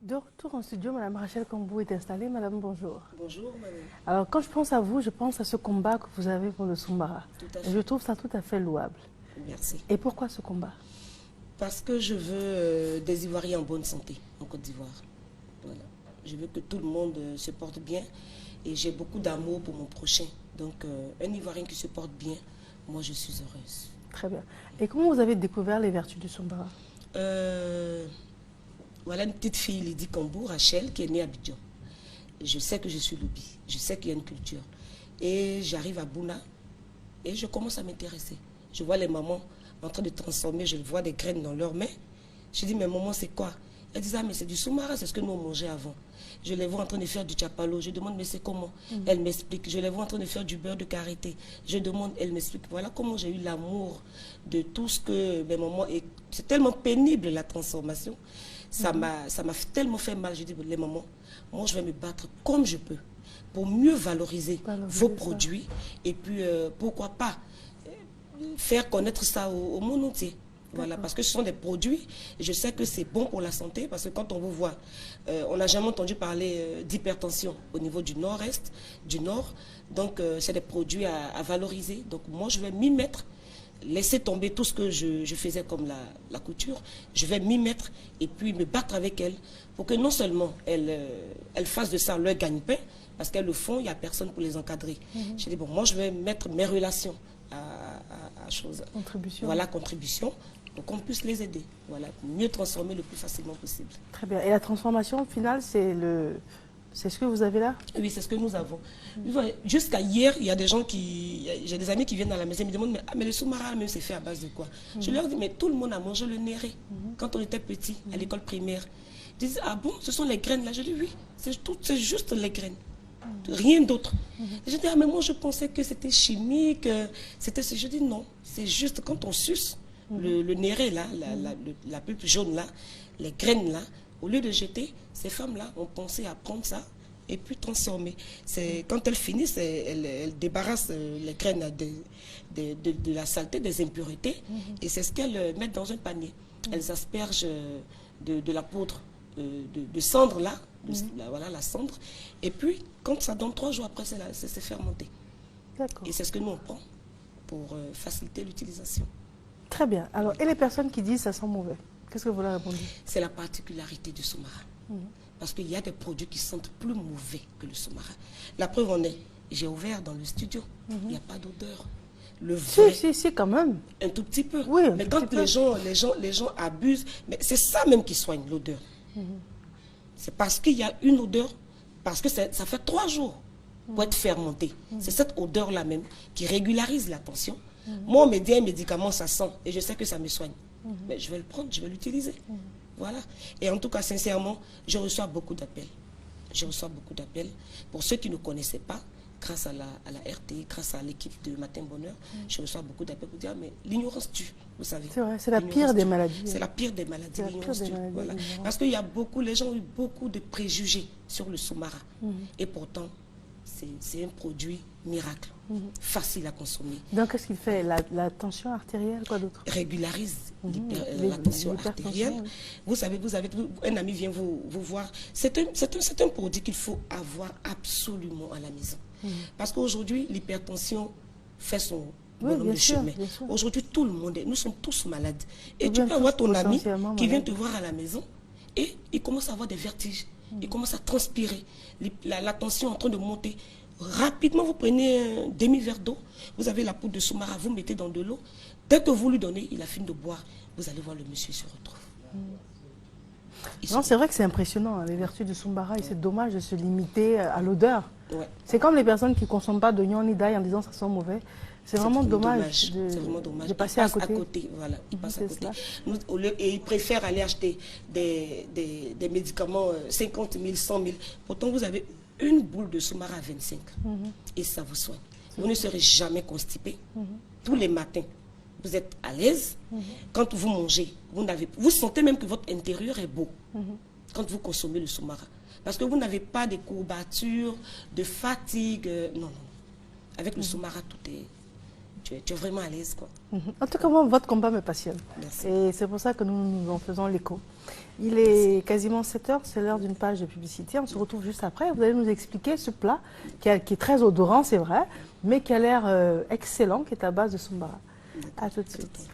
De retour en studio, Madame Rachel Kambou est installée. Madame, bonjour. Bonjour, madame. Alors, quand je pense à vous, je pense à ce combat que vous avez pour le Soumbara. Tout à Et fait. je trouve ça tout à fait louable. Merci. Et pourquoi ce combat? Parce que je veux des Ivoiriens en bonne santé en Côte d'Ivoire. Voilà. Je veux que tout le monde se porte bien et j'ai beaucoup d'amour pour mon prochain. Donc, un Ivoirien qui se porte bien, moi, je suis heureuse. Très bien. Et comment vous avez découvert les vertus du Soumbara? Voilà une petite fille, Lydie Kambou, Rachel, qui est née à Abidjan. Je sais que je suis lobby, je sais qu'il y a une culture. Et j'arrive à Bouna et je commence à m'intéresser. Je vois les mamans en train de transformer, je vois des graines dans leurs mains. Je dis, mais maman, c'est quoi? Elle dit, ah, mais c'est du soumara, c'est ce que nous on mangeait avant. Je les vois en train de faire du chapalo. Je demande, mais c'est comment? Elle m'explique. Je les vois en train de faire du beurre de karité. Je demande, elle m'explique. Voilà comment j'ai eu l'amour de tout ce que mes mamans... Et c'est tellement pénible, la transformation. Ça m'a tellement fait mal. Je dis, les mamans, moi, je vais me battre comme je peux pour mieux valoriser vos produits. Et puis, pourquoi pas faire connaître ça au monde entier. Voilà, parce que ce sont des produits, je sais que c'est bon pour la santé, parce que quand on vous voit, on n'a jamais entendu parler d'hypertension au niveau du nord-est, du nord, donc c'est des produits à valoriser. Donc moi, je vais m'y mettre, laisser tomber tout ce que je faisais comme la couture, je vais m'y mettre et puis me battre avec elle, pour que non seulement elle fasse de ça leur gagne-pain, parce qu'elles le font, il n'y a personne pour les encadrer. Je dis, bon, moi, je vais mettre mes relations à chose. Contribution. Voilà, contribution, pour qu'on puisse les aider. Voilà, mieux transformer le plus facilement possible. Très bien. Et la transformation finale, c'est ce que vous avez là? Oui, c'est ce que nous avons. Jusqu'à hier, il y a des gens j'ai des amis qui viennent à la maison et me demandent, mais le soumara, même, c'est fait à base de quoi? Je leur dis, mais tout le monde a mangé le néré quand on était petit, à l'école primaire. Ils disent, ah bon, ce sont les graines là? Je dis, oui, c'est juste les graines. Rien d'autre. Je dis, ah, mais moi je pensais que c'était chimique, je dis non, c'est juste quand on suce le néré là, la pulpe jaune là, les graines là, au lieu de jeter, ces femmes-là ont pensé à prendre ça et puis transformer. Quand elles finissent, elles débarrassent les graines de la saleté, des impuretés, et c'est ce qu'elles mettent dans un panier. Elles aspergent de la poudre de cendre là, voilà la cendre, et puis quand ça donne 3 jours après, c'est fermenté. Et c'est ce que nous on prend pour faciliter l'utilisation. Très bien. Alors, et les personnes qui disent ça sent mauvais, qu'est-ce que vous leur répondez? C'est la particularité du soumara. Parce qu'il y a des produits qui sentent plus mauvais que le soumara. La preuve en est, j'ai ouvert dans le studio, il n'y a pas d'odeur. Le vrai, si, quand même. un tout petit peu. Oui, mais quand les gens abusent, mais c'est ça même qui soigne l'odeur. C'est parce qu'il y a une odeur, parce que ça fait 3 jours pour être fermenté. C'est cette odeur-là même qui régularise la tension. Moi, on me dit un médicament, ça sent, et je sais que ça me soigne. Mais je vais le prendre, je vais l'utiliser. Voilà. Et en tout cas, sincèrement, je reçois beaucoup d'appels. Je reçois beaucoup d'appels. Pour ceux qui ne connaissaient pas, grâce à la RT, grâce à l'équipe de Matin Bonheur, je reçois beaucoup d'appels pour dire, mais l'ignorance tue, vous savez. C'est vrai, c'est la pire des maladies. C'est la pire des maladies, l'ignorance tue. Voilà. Parce qu'il y a beaucoup, les gens ont eu beaucoup de préjugés sur le soumara. Et pourtant, c'est un produit miracle, facile à consommer. Donc, qu'est-ce qu'il fait? La tension artérielle, quoi d'autre? Régularise la tension artérielle. Oui. Vous savez, un ami vient vous voir. C'est un produit qu'il faut avoir absolument à la maison. Parce qu'aujourd'hui, l'hypertension fait son bonhomme de chemin. Aujourd'hui, tout le monde, nous sommes tous malades. Et tu peux avoir ton ami qui vient te voir à la maison et il commence à avoir des vertiges. Il commence à transpirer. La tension est en train de monter. Rapidement, vous prenez un demi-verre d'eau. Vous avez la poudre de soumara, vous mettez dans de l'eau. Dès que vous lui donnez, il a fini de boire. Vous allez voir, le monsieur se retrouve. Non, c'est vrai que c'est impressionnant, les vertus du soumara, et c'est dommage de se limiter à l'odeur. Ouais. C'est comme les personnes qui ne consomment pas d'oignons ni d'ail en disant que ça sent mauvais. C'est vraiment dommage de passer à côté. Voilà, il passe à côté. Et ils préfèrent aller acheter des médicaments 50 000, 100 000. Pourtant, vous avez une boule de soumara à 25 et ça vous soigne. Vous ne serez jamais constipé. Tous les matins, vous êtes à l'aise. Quand vous mangez, vous sentez même que votre intérieur est beau quand vous consommez le soumara. Parce que vous n'avez pas de courbatures, de fatigue. Non. Avec le soumara, tout tu es vraiment à l'aise, quoi. En tout cas, moi, votre combat me passionne. Merci. Et c'est pour ça que nous en faisons l'écho. Il est quasiment 7 heures, c'est l'heure d'une page de publicité. On se retrouve juste après. Vous allez nous expliquer ce plat qui est très odorant, c'est vrai, mais qui a l'air excellent, qui est à base de sombara. À tout de suite.